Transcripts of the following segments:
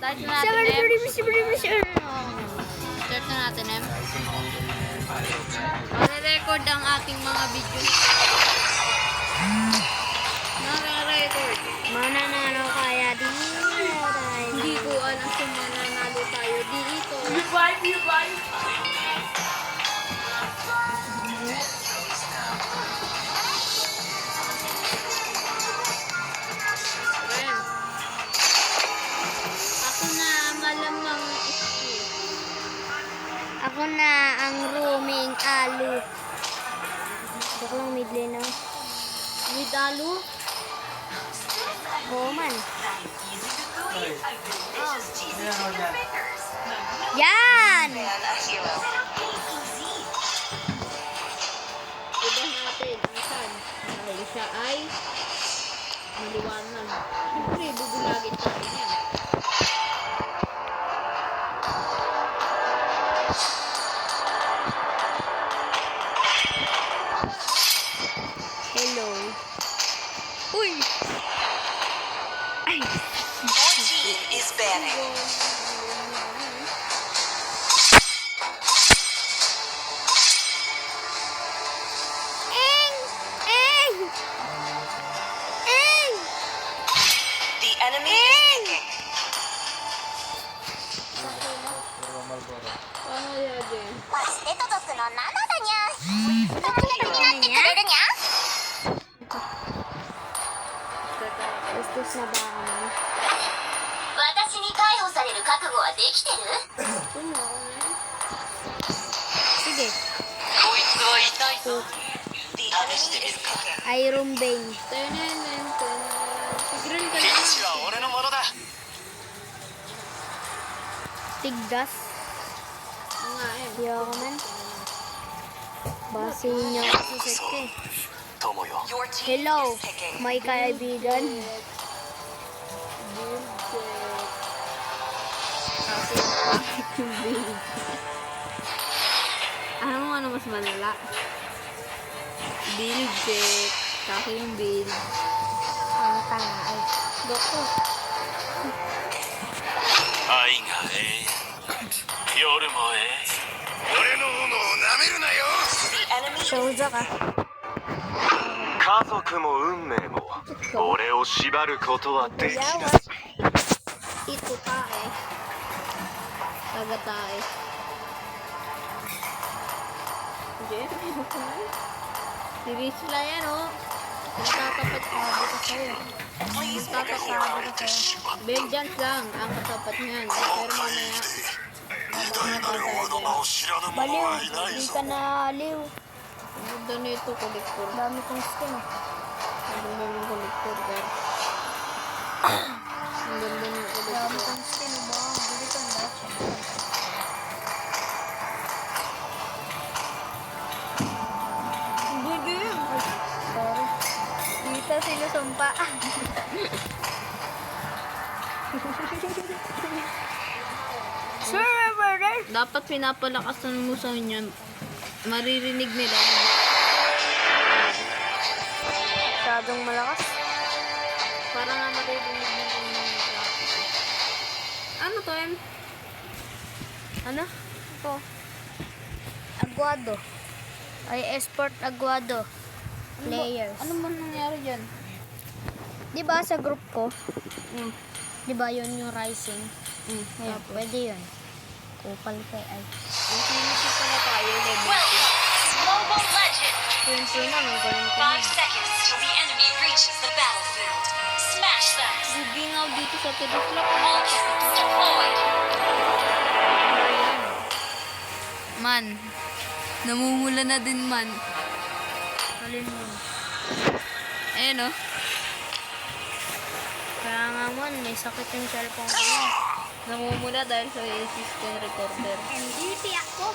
Start na natin, Start na natin, Nare-record ang ating mga video. Nare-record. Mananalo kaya dito. Hindi ko alam kung mananalo tayo dito. Ako na malamang issue. Ako na ang roaming alu. Ako lang mid lane na. With alu? Oo man. Yan! Iba natin ang sun. Dahil siya ay maliwanag. Siyempre, bubulagin natin yan. Hello. Uy! Ay! Your team is banning. Eng! Eng! Eng! The enemy is picking. Paano yan din? して届くの7だにゃ友達になってくれるにゃ Bastos na ba ako? 私に逮捕される覚悟はできてる？ Sige. こいつは痛いぞ。試してみるか。 Iron Bane. Tigran ka ピッna. チは俺のものだ。 Tigdas. Oo nga Di ako man. Basahin niyo ako sa set eh. 友よ。Your team Hello, is picking. may kaibigan. Alam mo ano mas malala? Build check. Saka yung build. Ang tanga ay. Doko. 愛がええ夜もええ俺の斧を舐めるなよ The enemy Shouza ka. 家族も運命も俺を縛ることはできない Ito tae. Taga tae. Jen, ano ka na? Si Rizla yan, oh. Nagtatapat sabi ko sa'yo. Nagtatapat ko sa'yo. Vengeance lang ang katapat niyan. Pero mamaya, Baliw. Hindi ka na aliw. ang ganda nito, kolektor. Dami kong skin. Ang ganda ng kolektor, pero. Ang ganda ng Dami kolektor. kong skin. Ba? Bili ka na. Ang ganda yun. Sorry. Dito sinusumpa. Sure, brother. Dapat pinapalakasan mo sa inyo. Maririnig nila. Masyadong malakas. Para nga maririnig nila. Ano to, Em? Ano? Ito. Aguado. Ay, Esport Aguado. Players. Ano man nangyari dyan? Di ba sa group ko? Mm. Di ba yun yung Rising? Ayun, Tapos, pwede yun. Kupal kay ay. yung sinisip pala tayo, level Welcome, Global Legend. Twin na, ang galing ko 5 na. seconds till the enemy reaches the battlefield. Smash them. Gugingaw dito sa Tidislak. Ultimate deployed. Man. Namumula na din man. Alin mo. Ayan, oh. Kaya nga man, may sakit yung cellphone ko. Namumula dahil sa system recorder. MVP ako.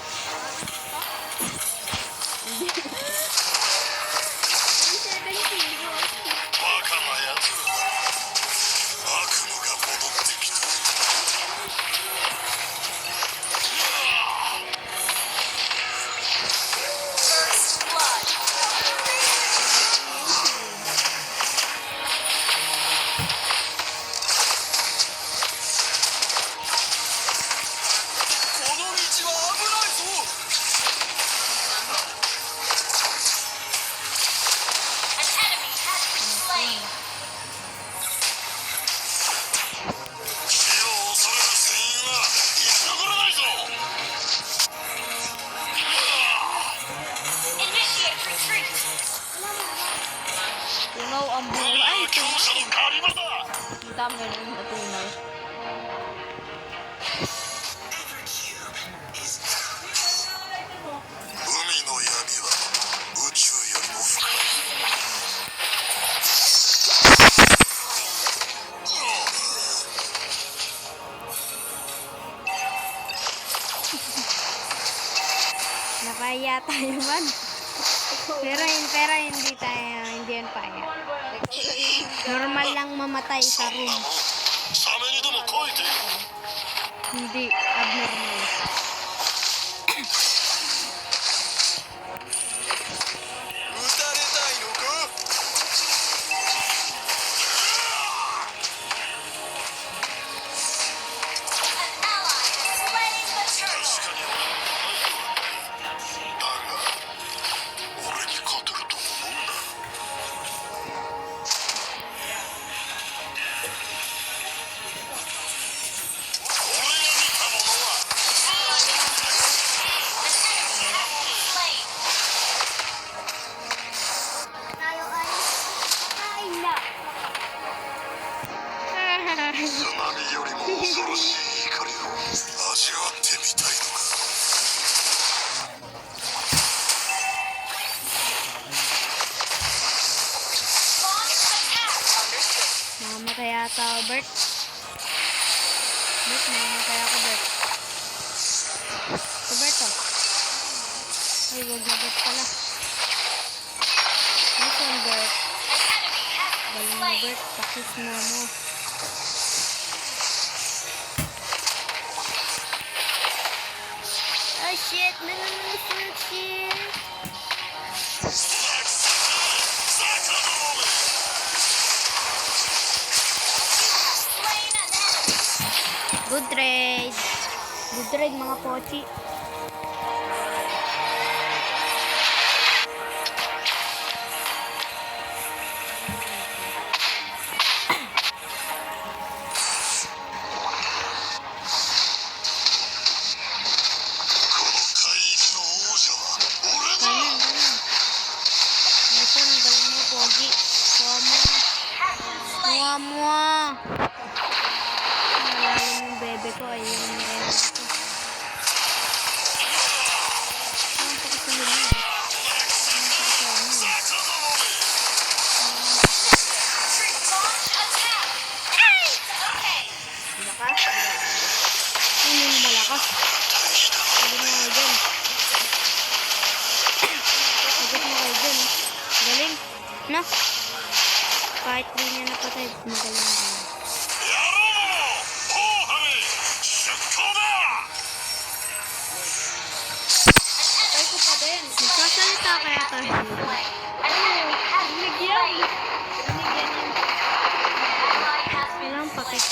paya tayo man. Pero hindi tayo, hindi yan paya. Normal lang mamatay sa room. サメにでもこいて Hindi abnormal. An ally has slain the turtle. だが俺に勝てると思うな俺が見たものは Slain. Tayo ay kain na. 津波よりも恐ろしい怒りを味わってみたいのか Launch attack. Understood. Mamamatay yata ako, Bert. Bert, mamamatay ako, Bert. Ito, Bert, oh. Ay, wag na, Bert pala. Listen, Bert. An enemy has been Galing na, slain. Bert. Pakis na mo. Oh, shit. Shit. Slain an enemy. Good trade. Good trade, mga pochi. Ganyan. Ito, ang galing mo, pogi. Kuha mo. Has been slain. Kuha mo. Nalala yung bebe ko. Ayun yung bebe ko. Saan pa kasi yun yun? Saan pa kasi yun yun? Launch attack. Okay. Ano yung malakas? Sagot mo kayo dyan. Sagot mo kayo dyan. Galing. No? Kahit di niya napatay, magaling din. Nagsasalita kaya tayo. An enemy has been slain. Ally has been Walang pakit.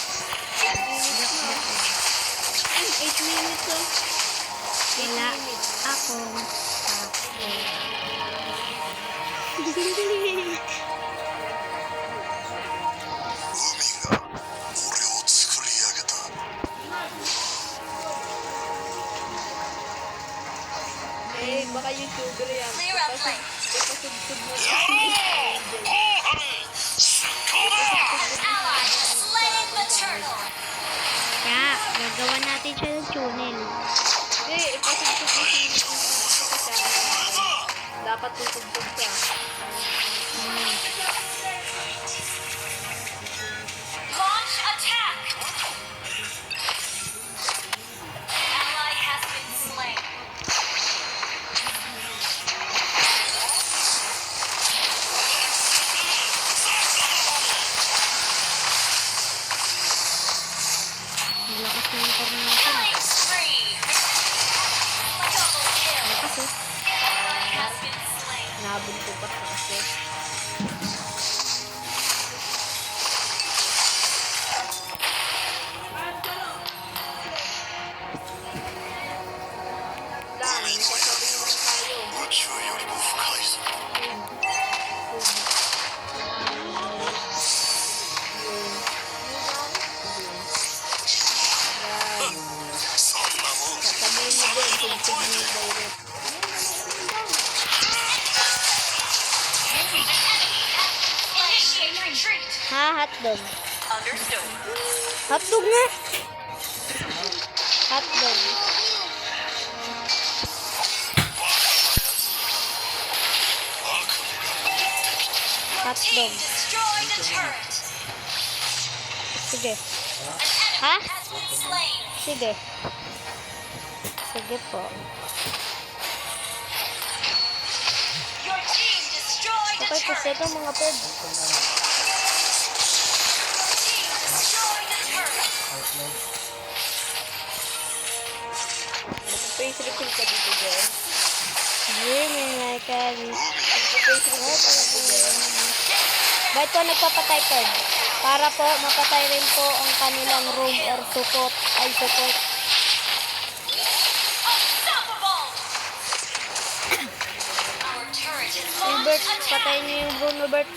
8 minutes oh. Wala ako. Eh, baka YouTuber yan. clear up lane. Ipasubsub mo. An ally has slain the turtle. Kaya, gagawa natin siya ng tunnel. Hindi, ipasubsub mo siya. Dapat tutubsub siya. Launch attack. Ally has been slain. Malakas na yung tornado natin. Killing spree. Double kill. Malakas eh. Ally has been slain. Nabog ko pa sa kasi. Lang, may sasabihin lang tayo. 宇宙よりも深いぞ そんなもん Sabihin mo din, tugtog mo yung direct. Initiate retreat. Ha, hotdog. Understood. Hotdog nga. Hotdog. Team Hotdog. destroy the turret. Sige. An Ha? enemy has been slain. Sige. Sige po. Tapos ito mga ped. Destroy the turret. Face refill ka dito, Jen. Yun, may carry. Face refill ka dito, Jen. Bakit po nagpapatay ped? Para po mapatay rin po ang kanilang room or support. Ay, support. Unstoppable. Our turret is Hey, launched. Bert, Attack. patay niyo yung Bruno, Bert.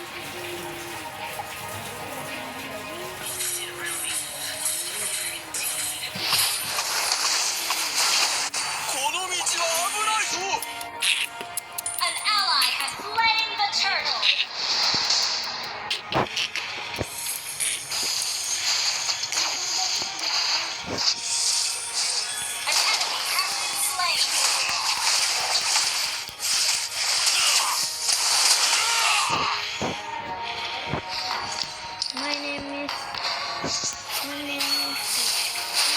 この道は危ないぞ An ally has slain the turtle. An enemy has been slain. My name is...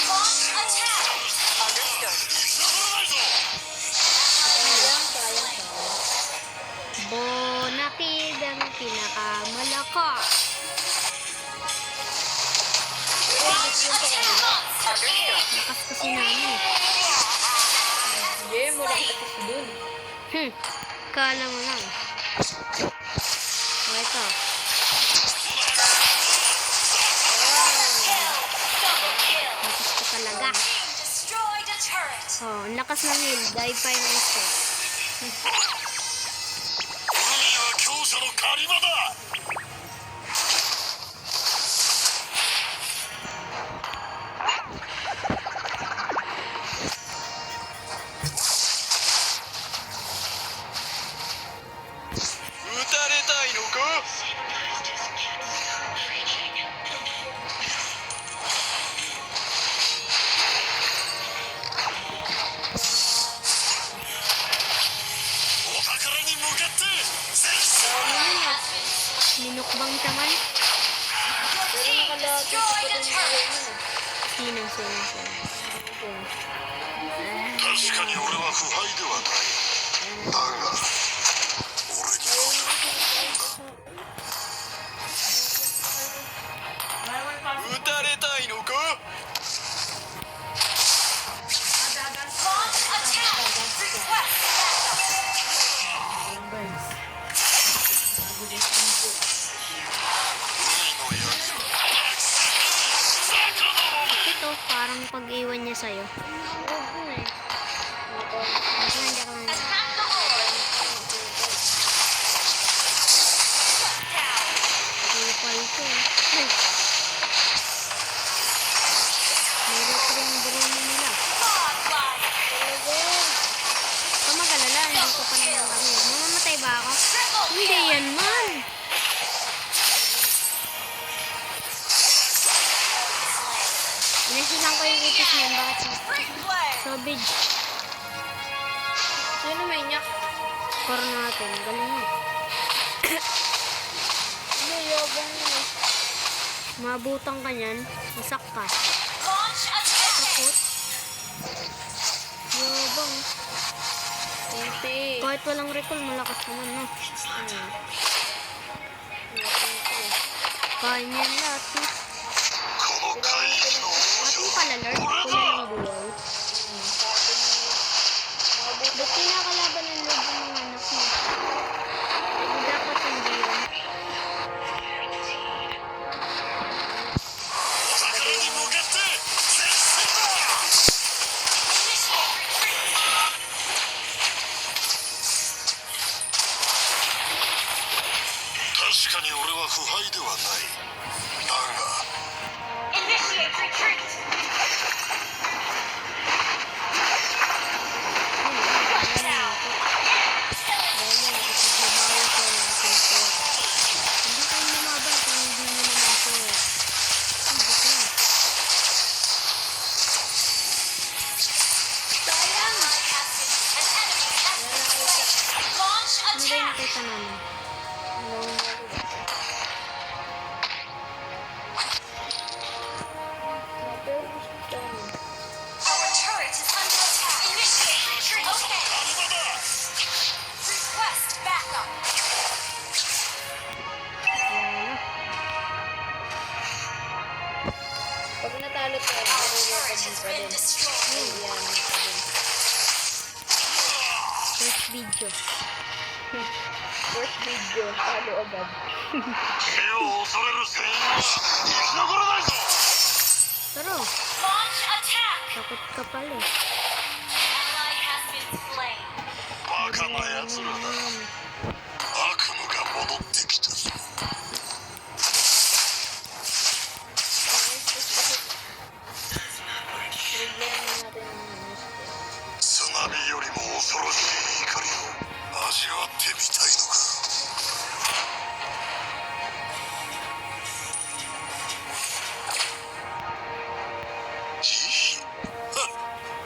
Launch attack. Bonakid ang pinakamalakas. Lakas kasi namin. Jen, wala ka kasi dun. Kala mo lang. O, ito. Lakas ko talaga. Team destroyed a turret. Oh, ang lakas ng heal. Dahil pa yung ice. 海は強者の狩り場だ 撃たれたいのか お宝に向かって前進 Minukbang taman. Pero nakalaki sa Destroyed a patuloy turret. mo. Sino. 確かに俺は腐敗ではないだが俺には撃たれたいのか Launch attack. Request Ito, parang pag-iwan niya sa'yo. Nandiyan ka lang. attack the horde. Down. Kupal ko eh. Meron ko rin Bruno nila. Godlike. Huwag mag-alala, hindi ko pa naman kami. Mamamatay ba ako? Triple Hindi kill. yan man. Inasilang ko yung itis niyan. Bakit siya? Replay. Sobid. Sino may nyak? Score natin. Galing mo. Hindi, yabang yun eh. Mabutang ka niyan. Masak ka. Launch attack. Takot. Yabang. Timpi. Kahit walang recall, malakas naman, no? Kaya niyan lahat, no? この海域の王 Ating pala-lord, kulay ng buwaw. Ba't kinakalaban ng lord ng mga anak mo? Hindi dapat hindi yan. お宝に向かって前進だ Initiate retreat. 確かに俺は腐敗ではないだが Initiate retreat. Hindi kayo lumaban kung hindi nyo naman ito. Hindi ko na. Ally has been. An enemy has been slain. Launch Ano ba yung attack. nakita namin? Our turret is under attack. Initiate retreat. Okay. 狩り場だ Request backup. has been destroyed. Yan pa din. First video. First video, talo agad. 死を恐れる戦員は生き残らないぞ Pero, Launch attack! takot ka pala eh. Ally has been slain. バカな奴らだ悪夢が戻ってきたぞ Problema natin ang mister. 津波よりも恐ろしい怒りを味わってみたいのか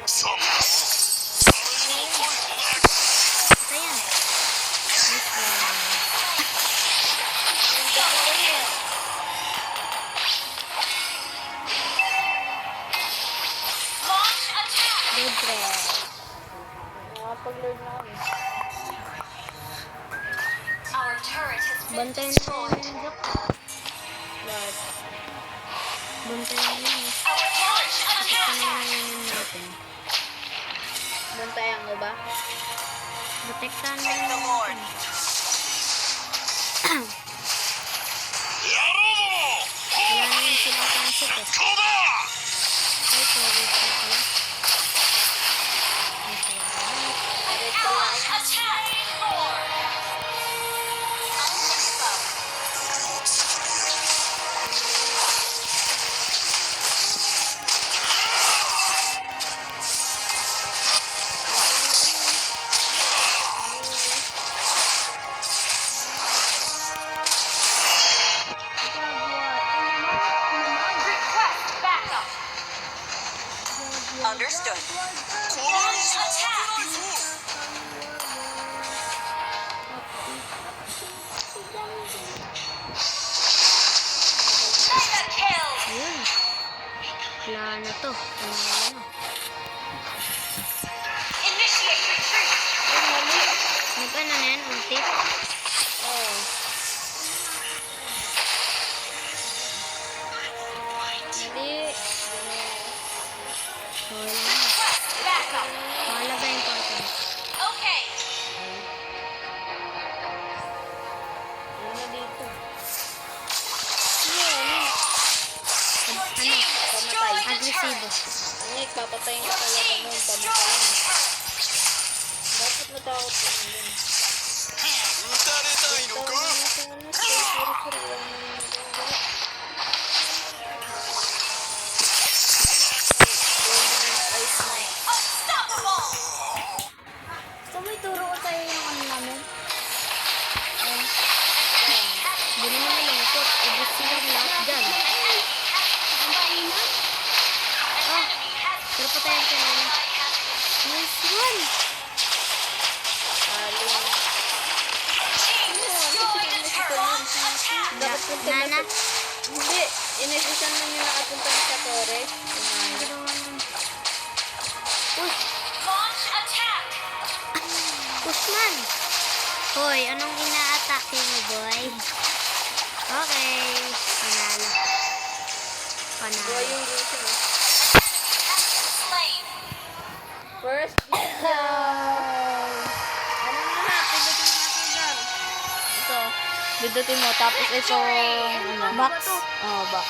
そんなもん誰にも恋しない Ito yan. Nice one. Launch attack! Good breath. Nakapag-load na kami. Our turret has been Bantayan na destroyed. yun, Jack. Lahat. Bantayan na yun. Our launch Ano attack! na yun natin? Bantayan ko ba? Protektahan na Take the yun Lord. natin. 野郎ども Wala na yung sila pansip eh. こうだ Ay, sorry. Sorry. Ally attack! Lord! Unstoppable. 俺を作り上げ Request backup. Understood. Launch attack! Mega kill! Ayun. Wala na to. Wala na. Initiate retreat! Mag-ano na yan? Ulti? Oo. Hindi. Wala na. Request backup. Wala ba important? Okay. Ano na dito? Your team destroyed the Agresibo. turret. Ano papatayin ka Your talaga team nun. destroyed Pamatayin. the turret. Bakit natakot ka nun dun? 撃たれたいの Tawag か mo na sa ano. Sorry. Wala na yung magagawa. Ice na. Unstoppable. So, may turo ko sa'yo yung ano namin? Hindi naman nalungkot. Ibig sila lahat dyan. Oh, pero patayin ka namin. Nice one! Talo. Team destroyed the turret. Attack. Dapat punta na Nana? sa... Hindi. Inesisan na niya nakapunta na sa Torre. Push! Launch attack. Pushman! Hoy, anong ina-atake mo, boy? Okay. Panalo. Panalo. Buhay yung gising eh. Slain. First video. Ano na? Pindutin mo natin dyan. Ito. Pindutin mo. Tapos itong... Ano? Box. Oh, box.